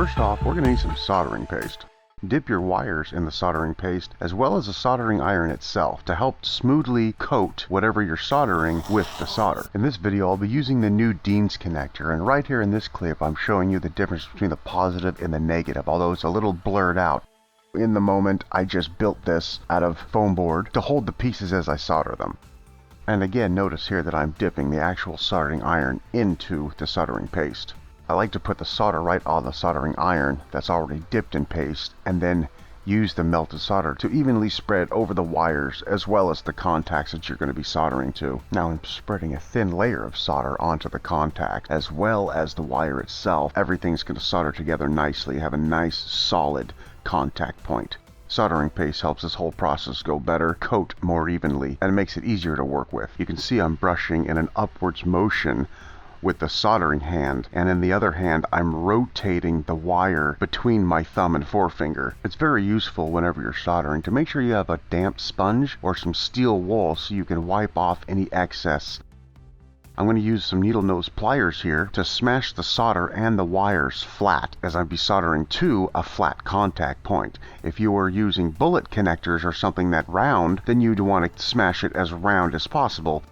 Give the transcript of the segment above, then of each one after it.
First off, we're going to need some soldering paste. Dip your wires in the soldering paste as well as the soldering iron itself to help smoothly coat whatever you're soldering with the solder. In this video I'll be using the new Dean's connector, and right here in this clip I'm showing you the difference between the positive and the negative, although it's a little blurred out. In the moment I just built this out of foam board to hold the pieces as I solder them. And again, notice here that I'm dipping the actual soldering iron into the soldering paste. I like to put the solder right on the soldering iron that's already dipped in paste, and then use the melted solder to evenly spread over the wires as well as the contacts that you're going to be soldering to. Now I'm spreading a thin layer of solder onto the contact as well as the wire itself. Everything's going to solder together nicely, have a nice solid contact point. Soldering paste helps this whole process go better, coat more evenly, and it makes it easier to work with. You can see I'm brushing in an upwards motion with the soldering hand, and in the other hand I'm rotating the wire between my thumb and forefinger. It's very useful whenever you're soldering to make sure you have a damp sponge or some steel wool so you can wipe off any excess. I'm going to use some needle nose pliers here to smash the solder and the wires flat as I'd be soldering to a flat contact point. If you were using bullet connectors or something that round, then you'd want to smash it as round as possible.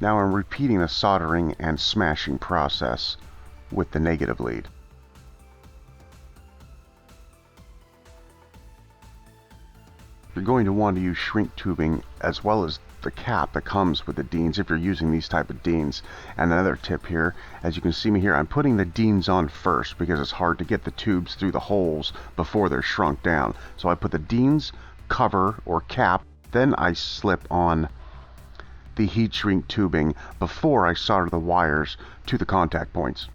Now I'm repeating the soldering and smashing process with the negative lead. You're going to want to use shrink tubing as well as the cap that comes with the Deans if you're using these type of Deans. And another tip here, as you can see me here, I'm putting the Deans on first because it's hard to get the tubes through the holes before they're shrunk down. So I put the Deans cover or cap, then I slip on the heat shrink tubing before I solder the wires to the contact points.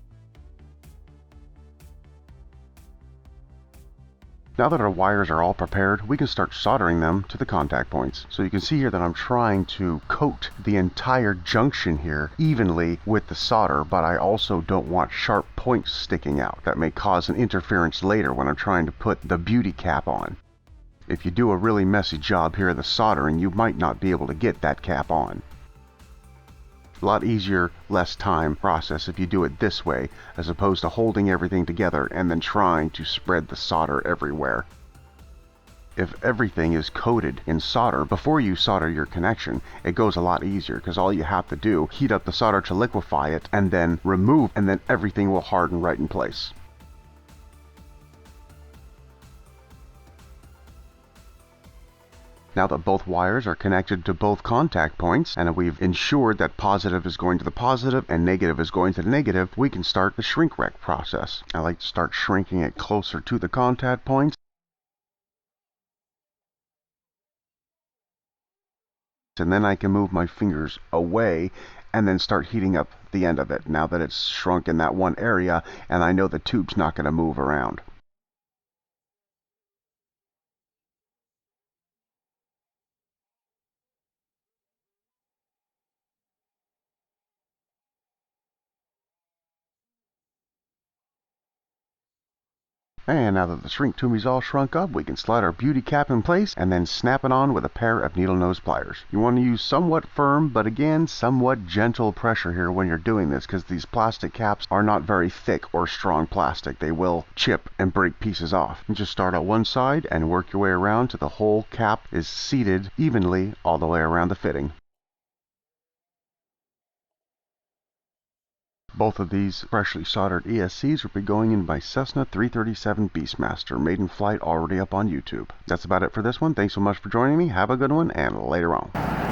Now that our wires are all prepared, we can start soldering them to the contact points. So you can see here that I'm trying to coat the entire junction here evenly with the solder, but I also don't want sharp points sticking out. That may cause an interference later when I'm trying to put the beauty cap on. If you do a really messy job here of the soldering, you might not be able to get that cap on. A lot easier, less time process if you do it this way, as opposed to holding everything together and then trying to spread the solder everywhere. If everything is coated in solder before you solder your connection, it goes a lot easier because all you have to do, heat up the solder to liquefy it and then remove, and then everything will harden right in place. Now that both wires are connected to both contact points and we've ensured that positive is going to the positive and negative is going to the negative, we can start the shrink wrap process. I like to start shrinking it closer to the contact points. And then I can move my fingers away and then start heating up the end of it now that it's shrunk in that one area and I know the tube's not going to move around. And now that the shrink tubing is all shrunk up, we can slide our beauty cap in place and then snap it on with a pair of needle nose pliers. You want to use somewhat firm, but again, somewhat gentle pressure here when you're doing this because these plastic caps are not very thick or strong plastic. They will chip and break pieces off. You just start on one side and work your way around till the whole cap is seated evenly all the way around the fitting. Both of these freshly soldered ESCs will be going in my Cessna 337 Beastmaster, made in flight, already up on YouTube. That's about it for this one. Thanks so much for joining me. Have a good one, and later on.